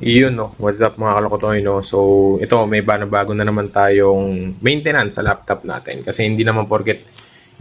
Iyon no, what's up mga kalokotoy no? So, ito may bago na naman tayong maintenance sa laptop natin kasi hindi naman porket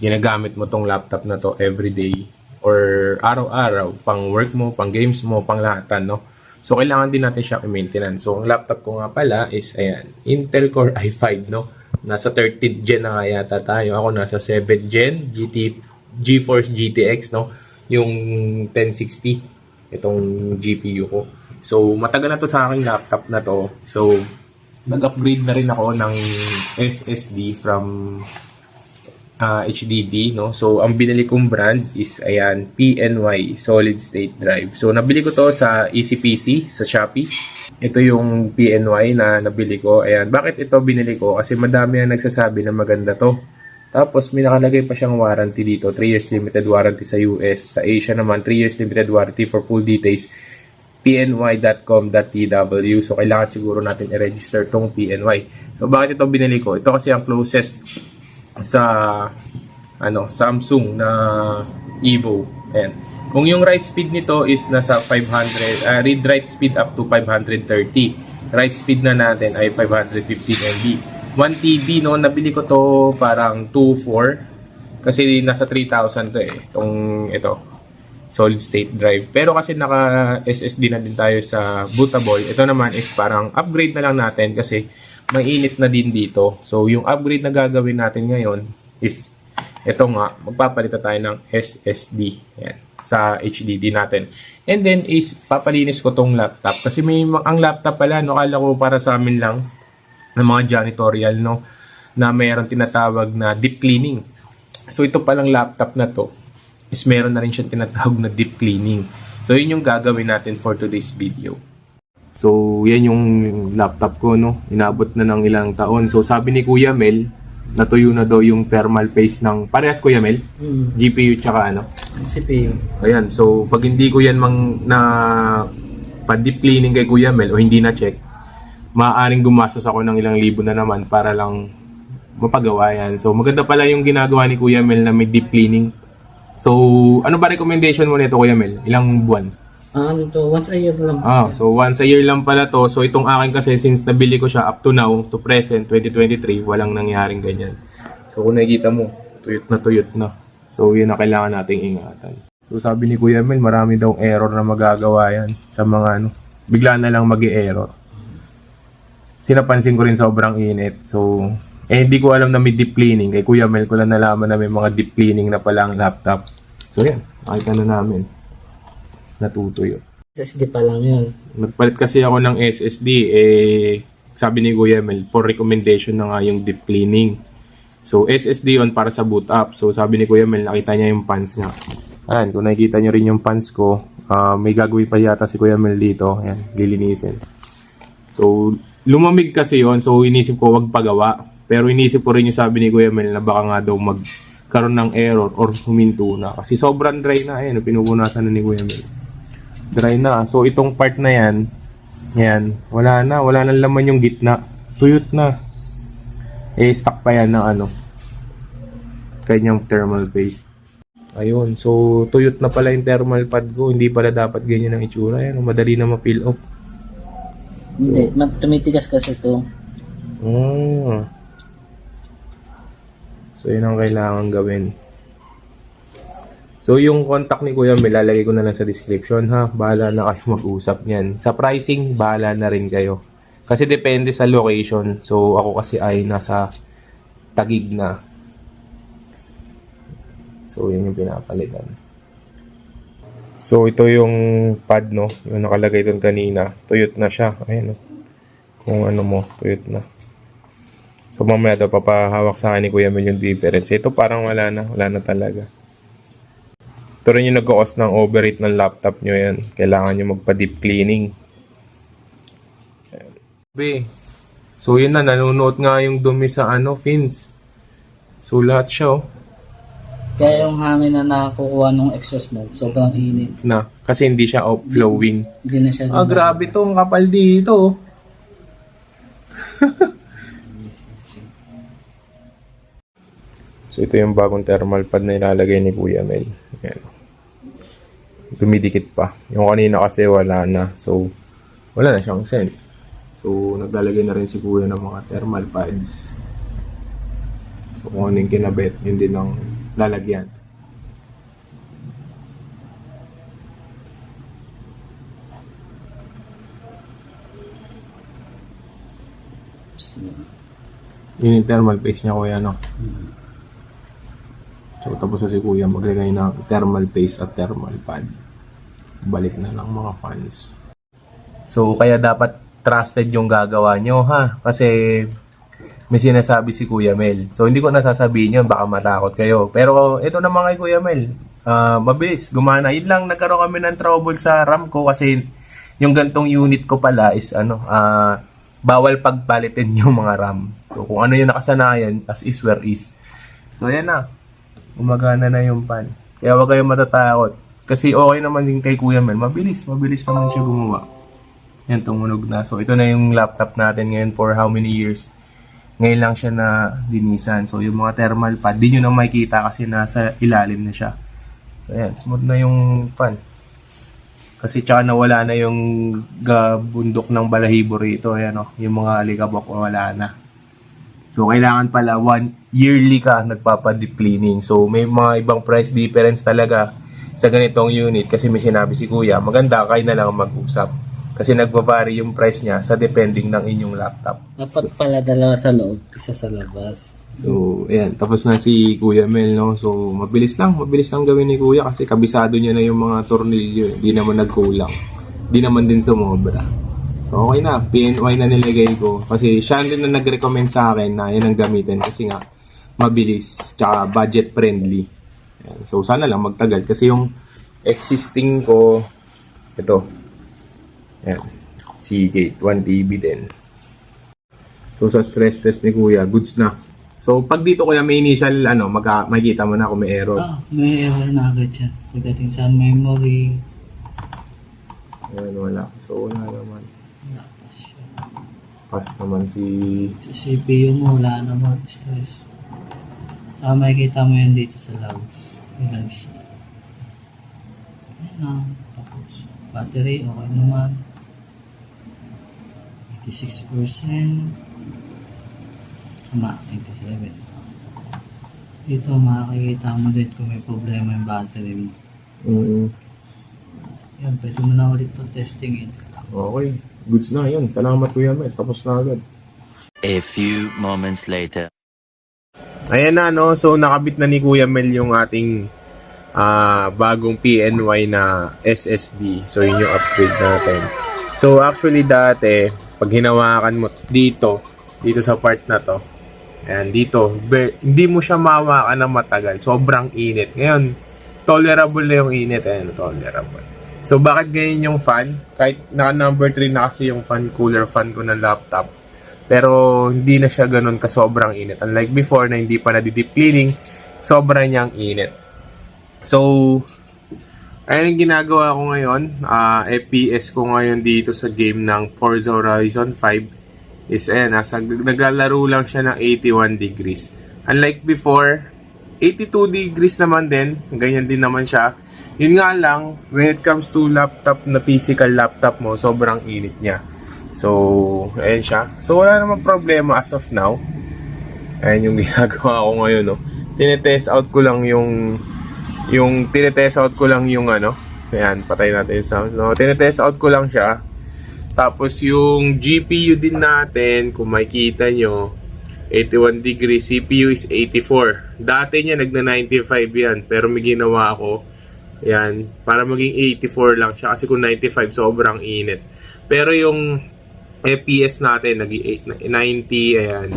ginagamit mo tong laptop na to everyday or araw-araw, pang work mo, pang games mo, pang lahatan no. So, kailangan din natin siya i-maintenance. So, ang laptop ko nga pala is ayan, Intel Core i5 no. Nasa 13th gen na nga yata tayo. Ako nasa 7th gen GeForce GTX no, yung 1060 itong GPU ko. So, matagal na to sa aking laptop na to. So, nag-upgrade na rin ako ng SSD from HDD, no? So, ang binili kong brand is, ayan, PNY, Solid State Drive. So, nabili ko to sa EasyPC, sa Shopee. Ito yung PNY na nabili ko. Ayan, bakit ito binili ko? Kasi madami na nagsasabi na maganda to. Tapos, may nakalagay pa siyang warranty dito. 3 years limited warranty sa US. Sa Asia naman, 3 years limited warranty for full details. pny.com.tw. So, kailangan siguro natin i-register tong PNY. So, bakit ito binili ko? Ito kasi ang closest sa Samsung na Evo. Ayan. Kung yung write speed nito is nasa 500, read-write speed up to 530. Write speed na natin ay 515 MB. 1 TB, no? Nabili ko to parang 2.4 kasi nasa 3,000 to eh. Ito solid state drive. Pero kasi naka SSD na din tayo sa bootable. Ito naman is parang upgrade na lang natin kasi mainit na din dito. So yung upgrade na gagawin natin ngayon is ito nga, magpapalitan tayo ng SSD. Yan, sa HDD natin. And then is papalinis ko tong laptop kasi ang laptop pala, no, kala ko para sa amin lang ng mga janitorial, no, na mayroong tinatawag na deep cleaning. So ito palang laptop na to is meron na rin siyang tinatawag na deep cleaning. So, yun yung gagawin natin for today's video. So, yan yung laptop ko, no? Inabot na ng ilang taon. So, sabi ni Kuya Mel, natuyo na daw yung thermal paste ng, parehas Kuya Mel? GPU tsaka CPU. Ayan, so, pag hindi ko yan pa-deep cleaning kay Kuya Mel o hindi na-check, maaaring gumastos ako ng ilang libo na naman para lang mapagawa yan. So, maganda pala yung ginagawa ni Kuya Mel na may deep cleaning. So, ano ba recommendation mo nito, Kuya Mel? Ilang buwan? Once a year lang. So once a year lang pala to. So, itong akin kasi, since nabili ko siya up to now, to present, 2023, walang nangyaring ganyan. So, kung nakikita mo, tuyot na. So, yun na kailangan nating ingatan. So, sabi ni Kuya Mel, marami daw error na magagawa yan sa mga bigla na lang mag-i-error. Sinapansin ko rin sobrang init. So, hindi ko alam na may deep cleaning. Kay Kuya Mel ko lang nalaman na may mga deep cleaning na pala ang laptop. So yan, makita na namin. Natutuyo. SSD pa lang yun. Nagpalit kasi ako ng SSD. Sabi ni Kuya Mel, for recommendation na nga yung deep cleaning. So SSD on para sa boot up. So sabi ni Kuya Mel, nakita niya yung pans nga. Ayan, kung nakikita niyo rin yung pans ko, may gagawin pa yata si Kuya Mel dito. Ayan, lilinisin. So lumamig kasi yon. So inisip ko wag pagawa. Pero inisip ko rin yung sabi ni Kuya Mel na baka nga daw magkaroon ng error or huminto na. Kasi sobrang dry na. Ayan, pinupunasan na ni Kuya Mel. Dry na. So, itong part na yan, wala nang laman yung gitna. Tuyot na. Stuck pa yan ng kanyang thermal paste. Ayun. So, tuyot na pala yung thermal pad ko. Hindi pala dapat ganyan ang itsura. Ayan, madali na ma-peel off. Hindi, tumitigas kasi ito. So, yun ang kailangan gawin. So, yung contact ni Kuya Mel, lalagay ko na lang sa description, ha? Bahala na kayo mag-usap niyan. Sa pricing, bahala na rin kayo. Kasi depende sa location. So, ako kasi ay nasa Taguig na. So, yun yung pinapalitan. So, ito yung pad, no? Yung nakalagay doon kanina. Tuyot na siya. Ayan, no? Kung ano mo, tuyot na. So, mamaya daw papahawak sa akin ni Kuya Mel yung difference. Ito parang wala na talaga. Ito rin yung nag-cause ng overheat ng laptop nyo yan. Kailangan nyo magpa-deep cleaning. So, yun na. Nanunuot nga yung dumi sa fins. So, lahat siya, oh. Kaya yung hangin na nakakukuha ng exhaust mo, sobrang init. Kasi hindi siya flowing. Hindi na siya. Grabe to. Ang kapal dito, oh. So, ito yung bagong thermal pad na ilalagay ni Kuya Mel. Ayan. Dumidikit pa. Yung kanina kasi wala na. So, wala na siyang sense. So, naglalagay na rin si kuya ng mga thermal pads. So, kung ano yung kinabit, yun din ang lalagyan. Yun yung thermal paste niya, kuya, no? So, tapos na si kuya maglagay ng thermal paste at thermal pad. Balik na lang mga fans. So, kaya dapat trusted yung gagawa nyo, ha? Kasi may sinasabi si Kuya Mel. So, hindi ko nasasabihin yun, baka matakot kayo. Pero, ito naman kay Kuya Mel. Mabilis, gumana. Yun lang, nagkaroon kami ng trouble sa RAM ko kasi yung gantong unit ko pala is, bawal pagpalitin yung mga RAM. So, kung ano yung nakasanayan, as is where is. So, yan na. Gumagana na yung pan. Kaya huwag kayong matatakot. Kasi okay naman din kay Kuya Mel. Mabilis naman siya gumawa. Yan, tumunog na. So, ito na yung laptop natin ngayon for how many years. Ngayon lang siya na linisan. So, yung mga thermal pad, di nyo na makikita kasi nasa ilalim na siya. So, yan, smooth na yung pan. Kasi tsaka nawala na yung bundok ng balahibo rito. Ayan, yung mga alikabok wala na. So, kailangan pala yearly ka nagpapa-deep cleaning. So, may mga ibang price difference talaga sa ganitong unit. Kasi may sinabi si Kuya, maganda kayo na lang mag-usap. Kasi nagbavari yung price niya sa depending ng inyong laptop. Dapat pala dalawa sa loob, isa sa labas. So, ayan. Tapos na si Kuya Mel, no? So, mabilis lang gawin ni Kuya kasi kabisado niya na yung mga tornilyo. Hindi naman nagkulang. Hindi naman din sumobra. So, okay na. PNY na nilagay ko. Kasi siya din na nag-recommend sa akin na yan ang gamitin. Kasi nga, mabilis. Tsaka budget friendly. Ayan. So, sana lang magtagal. Kasi yung existing ko, ito. Ayan. Seagate 1TB din. So, sa stress test ni Kuya, goods na. So, pag dito Kuya may initial, makikita mo na kung may error. May error na agad yan. Pagdating sa memory, Ayan, wala. So, wala naman. lapas siya. Pass naman si... Sa CPU mo, wala naman stress. Saka makikita mo yan dito sa logs. Ilang siya. Ayan na. Tapos, battery, okay naman. 86%. Tama, 87. Dito, makikita mo din kung may problema yung battery mo. Yan, pwede mo na ulit to testing ito. Okay. Goods na yun. Salamat Kuya Mel. Tapos na agad. A few moments later. Ayan na, no? So, nakabit na ni Kuya Mel yung ating bagong PNY na SSD. So, yun yung upgrade natin. So, actually, dati, pag hinawakan mo dito sa part na to, ayan, dito, hindi mo siya mahawakan ng matagal. Sobrang init. Ngayon, tolerable na yung init. Ayan, tolerable. So, bakit ganyan yung fan? Kahit naka number 3 na kasi yung fan, cooler fan ko ng laptop. Pero, hindi na siya ganun ka sobrang init. Unlike before na hindi pa na-deep cleaning, sobrang niyang init. So, ayun yung ginagawa ko ngayon. FPS ko ngayon dito sa game ng Forza Horizon 5 is naglalaro lang siya ng 81 degrees. Unlike before, 82 degrees naman din. Ganyan din naman siya. Yun nga lang, when it comes to laptop na physical laptop mo, sobrang init niya. So, ayan siya. So, wala namang problema as of now. Ayan yung ginagawa ko ngayon, no. Tinetest out ko lang yung ayan, patay natin yung sounds, no. Tinetest out ko lang siya. Tapos yung GPU din natin, kung makikita nyo, 81 degrees, CPU is 84. Dati niya nagna 95 yan, pero may ginawa ako, yan, para maging 84 lang siya kasi kung 95 sobrang init. Pero yung FPS natin naging 90, ayan.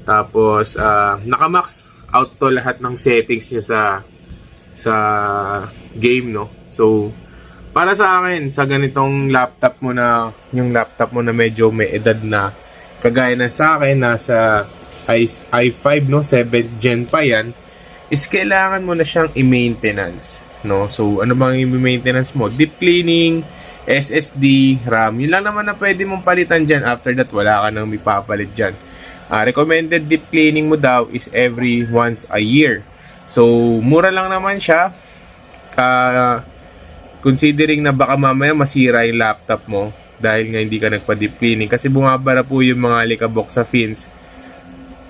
Tapos naka-max out to lahat ng settings niya sa game, no. So para sa akin, sa ganitong laptop mo na, yung laptop mo na medyo may edad na, kagaya na sa akin, nasa i5, no, 7th gen pa yan, is kailangan mo na siyang i-maintenance, no. So ano bang i-maintenance mo? Deep cleaning, SSD, RAM, yun lang naman na pwede mong palitan dyan. After that, wala ka nang ipapalit dyan. Recommended deep cleaning mo daw is every once a year. So mura lang naman siya, considering na baka mamaya masira yung laptop mo. dahil nga hindi ka nagpa-deep cleaning kasi bumabara po yung mga alikabok sa fins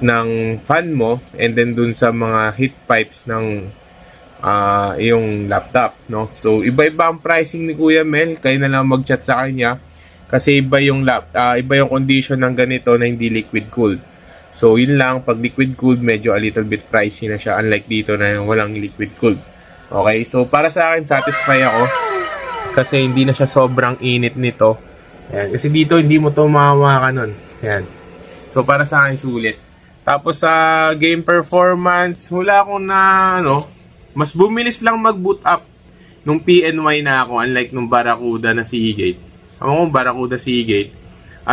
ng fan mo and then dun sa mga heat pipes ng yung laptop, no? So iba-iba ang pricing ni Kuya Mel, kayo na lang mag-chat sa kanya kasi iba yung iba yung condition ng ganito na hindi liquid cooled. So yun lang, pag liquid cooled medyo a little bit pricey na siya unlike dito na walang liquid cooled. Okay, so para sa akin satisfy ako kasi hindi na siya sobrang init nito. Ayan, kasi dito hindi mo to mamawakan nun. Ayan. So para sa akin sulit. Tapos sa game performance, wala akong mas bumilis lang mag-boot up nung PNY na ako unlike nung Barracuda na Seagate. Ako kung Barracuda Seagate,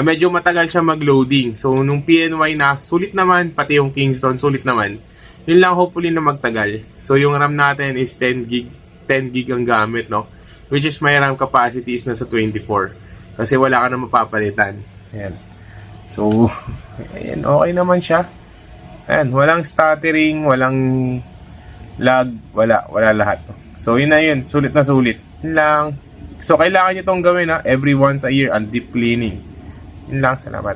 medyo matagal siya mag-loading. So nung PNY na, sulit naman, pati yung Kingston, sulit naman. Yun lang hopefully na magtagal. So yung RAM natin is 10 gig ang gamit, no? Which is my RAM capacity is nasa 24. Kasi wala ka na mapapalitan. Ayan. So, ayan, okay naman siya. Ayan, walang stuttering, walang lag, wala lahat. So, yun na yun. Sulit na sulit. Yun lang. So, kailangan nyo itong gawin every once a year, ang deep cleaning. Yun lang, salamat.